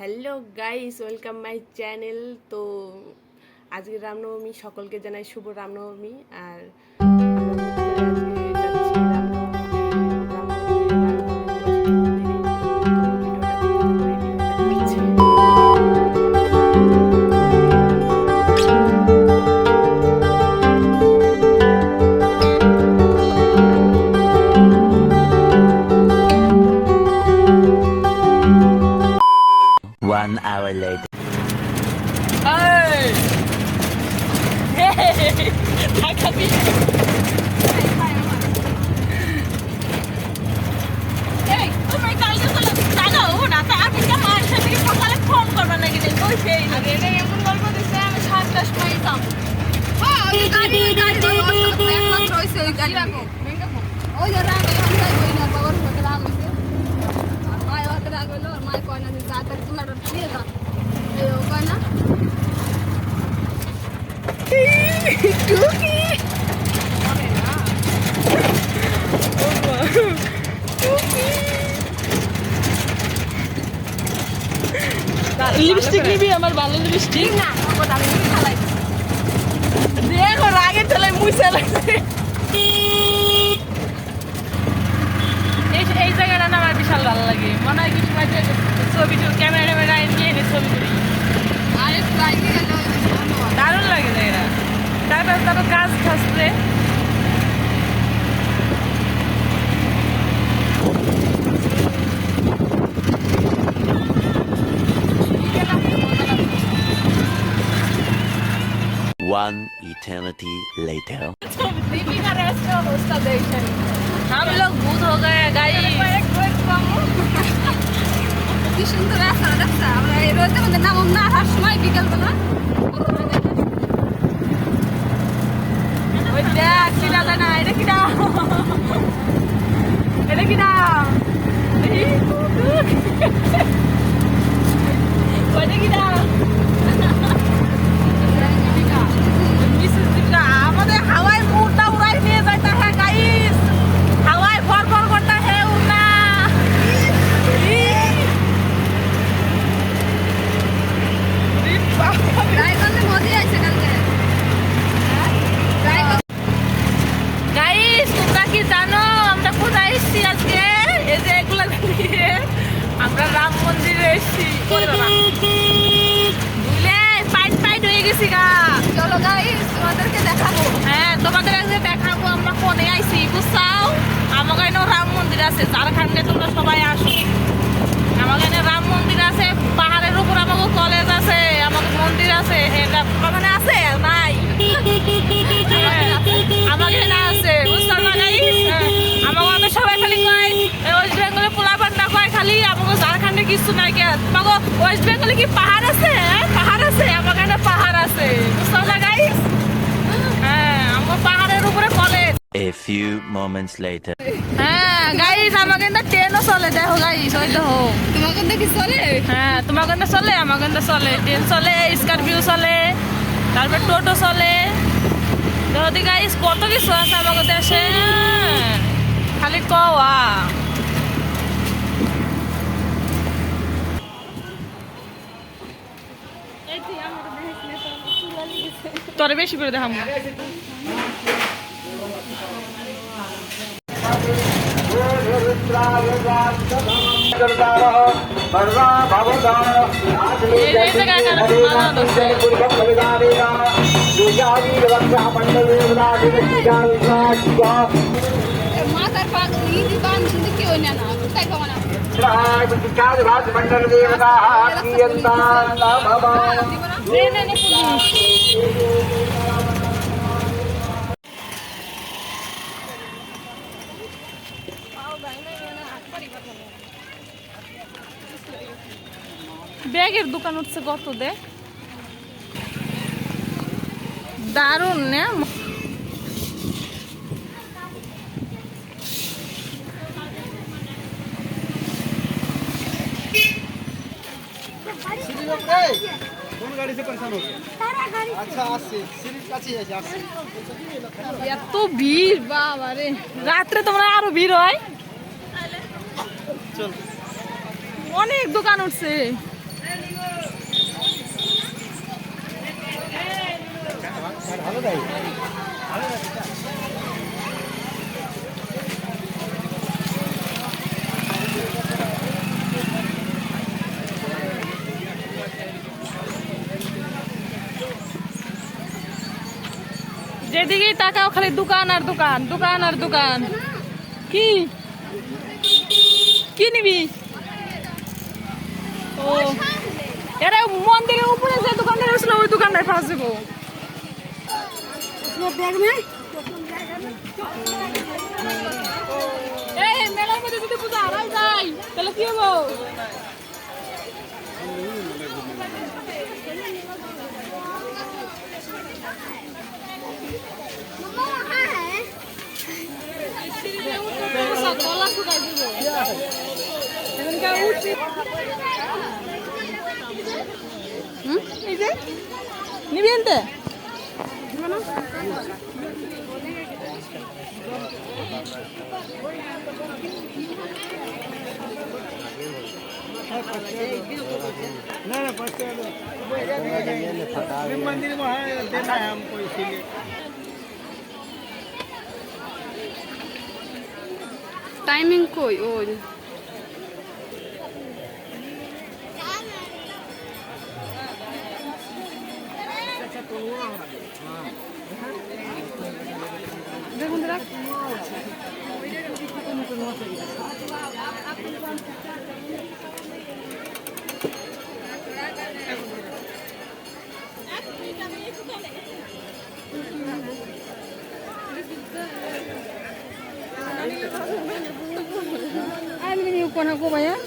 Hello guys, welcome my channel. তো আজকে রামনবমী, সকলকে জানাই শুভ রামনবমী। আর One hour later. লিপস্টিক নিবি? আমার ভালো লিপস্টিক না, দেখো রাগের ঠেলায় মুছে লাগছে। এই জায়গাটা না আমার বিশাল ভালো লাগে, মনে হয় কিছু ছবি ক্যামেরা ট্যামেরা নিয়ে এনে ছবি করি, দারুণ লাগে জায়গাটা। তারপর তারপর গাছ খাসছে। One eternity later. हम लोग भूत हो गए गाइस। কি সুন্দর রাস্তা আমরা এই রোদে মধ্যে নামম না আসার সময় বিকেল বেলা। ওই দেখ কিনা জানা, এটা কিনা, এটা কিনা, ওইটা কিনা, আমাদের হাওয়ায় মুড়টা উড়াই নিয়ে যাইতা হ্যাঁ গাইস, হাওয়ায় ফর ফর করতা হ্যাঁ উড়না। গাইস তোমরা কি জানো আমরা কোথায় এসেছি আজকে? এই যে এগুলা নিয়ে আমরা রাম মন্দিরে এসেছি। বুঝলে পাইট পাইট হয়ে গেছি গা। চলো গাইস তোমাদেরকে দেখাবো। হ্যাঁ তোমাদের আজকে দেখাবো আমরা কোনে আইছি বুঝছাও। আমাকে এখানে রাম মন্দির আছে, ঝাড়খণ্ডে তোমরা সবাই আসো। আমাকে এখানে রাম মন্দির আছে, পাহাড়ের উপর আমাকে কলেজ আছে, আমাকে মন্দির আছে। এটা ওখানে আছে নাই? আমাকে এখানে আছে বুঝছো না গাইস। আমাকে সবাই খালি কয় ওয়েস্ট বেঙ্গলে পোলাপান না কয় খালি, আমাকে ঝাড়খণ্ডে কিছু নাই। কে তোমাকে ওয়েস্ট বেঙ্গলে কি পাহাড় আছে? পাহাড় আছে, আমাকে এখানে পাহাড় আছে বুঝছো না গাইস। হ্যাঁ আমার পাহাড়ের উপরে college. A few moments later. হ্যাঁ গাইস আমাকে এখানে ট্রেনও চলে, দেখো গাইস ওই দেখো। তোমাকে এখানে কি চলে? হ্যাঁ তোমাকে এখানে চলে, আমাকে এখানে চলে, ট্রেন চলে, স্করপিও চলে, তারপর টোটো চলে। দেখো গাইস কত কিছু আছে আমাকে দেশে, খালি কওয়া। তোরে বেশি করে দেখাম। মাথার পাগল বান কি হয় না কোথায় খাওয়া না ব্যাগের দোকান উঠছে কত দেখ, দারুণ না? এত ভিড় বাবারে, রাত্রে তোমরা আরো ভিড় হয়। অনেক দোকান উঠছে। যেদিকেই তাকাও খালি দোকান আর দোকান, দোকান আর দোকান। কি কি নিবি? ও এরা মন্দিরের উপরে যে দোকানটা ছিল ওই দোকানটায় পাওয়া যাবো। এই মেলার মধ্যে যদি পূজা হারাই যায় তাহলে কি হবো? নিবি আনতে? मंदिर में है देना है हमको इसीलिए। टाइमिंग कोई ओ দেখুন রাখ ini ukuran aku bayar.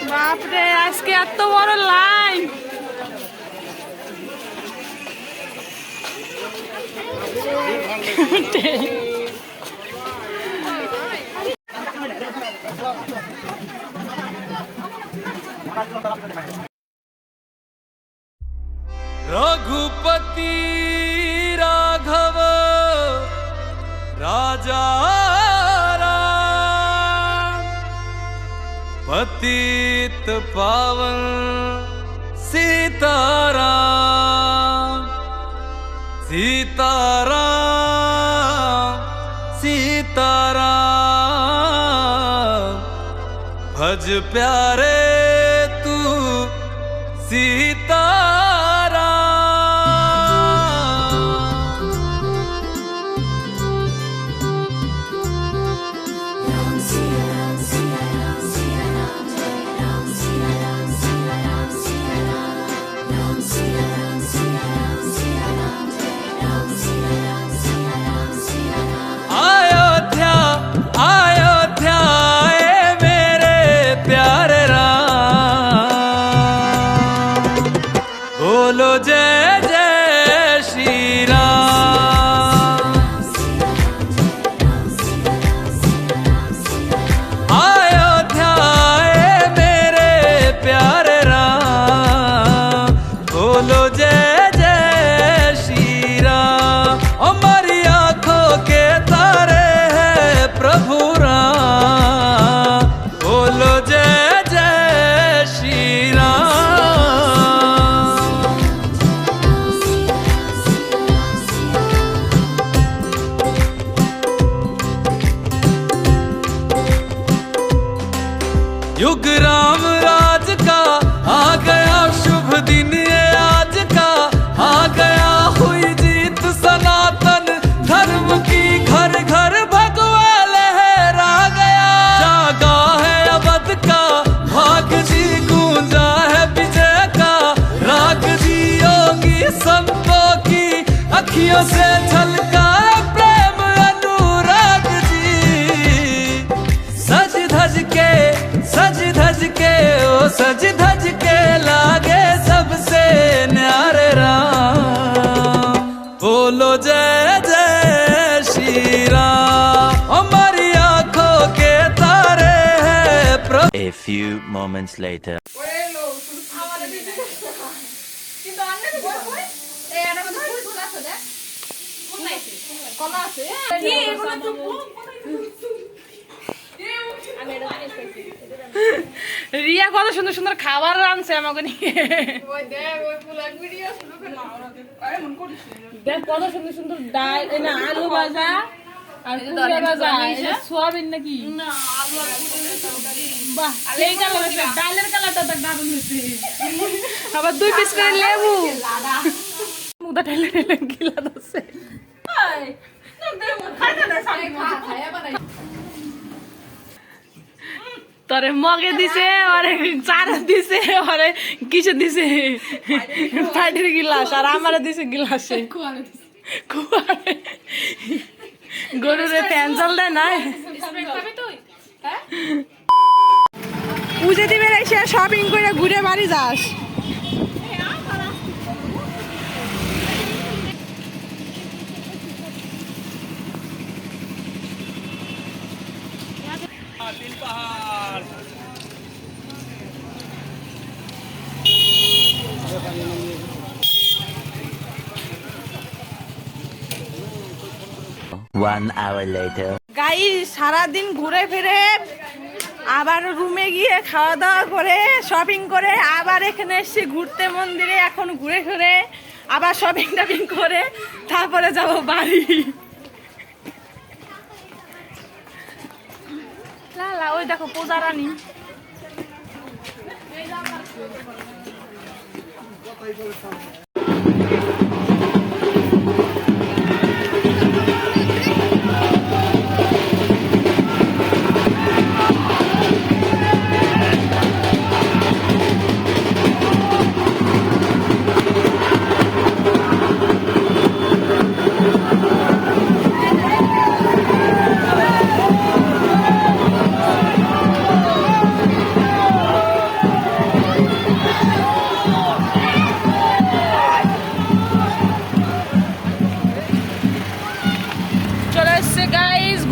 बाप रे आज के एत बड़ लाइन रघुपति राघव राजा राम पतित पावन सीताराम सीताराम सीताराम भज प्यारे तू सीताराम। अयोध्या अयोध्या ए मेरे प्यारे राम बोलो जय जय श्री राम। अयोध्या ए मेरे प्यारे राम बोलो जय जय श्री राम। हमारी आंखों के तारे हैं प्रभु राम बोलो जय जय श्री राम। युग राम राज का आ गया शुभ दिन ये आज का आ गया हुई जीत सनातन धर्म की घर घर भगवा लहरा गया। जागा है अवध का भाग जी गूंजा है विजय का राग जी योगी संतों की अखियों से झलका है प्रेम अनुराग जी। सज धज के ओ सज धज के लागे सबसे न्यारे राम बोलो जय जय Shri Ram. A few moments later. Riya কত সুন্দর সুন্দর খাবার রাঁধছে আমাকে নিয়ে দেখ কত সুন্দর সুন্দর ডাল না আলু ভাজা আর কুমড়া ভাজা এটা সোয়াবিন নাকি না আলু আর বাহ এই কালার আছে ডালের কালারটা তো দারুণ হয়েছে আবার 2 পিস করে লেবু মুদা ঢেলে ঢেলে গিলা দছে তোরে মগে দিছে আরে চার দিছে আরে কিছু দিছে ফাটির গিলাস আর আমারে দিছে গিলাসে কুয়ারে গরুরে পেন্সিল দেয় না পুজো দিবে এসে শপিং করে ঘুরে বাড়ি যাস। One hour later. গাইস সারাদিন ঘুরে ফিরে আবার রুমে গিয়ে খাওয়া দাওয়া করে শপিং করে আবার এখানে এসে ঘুরতে মন্দিরে এখন ঘুরে ঘুরে আবার শপিং টপিং করে তারপরে যাব বাড়ি। লালা ওই দেখো পূজা রানী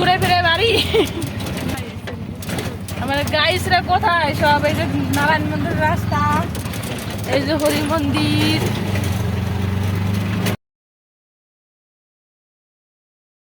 ঘুরে ফিরে বাড়ি আমাদের গাইসরা কোথায় সব এই যে নারায়ণ মন্দির রাস্তা এই যে হরি মন্দির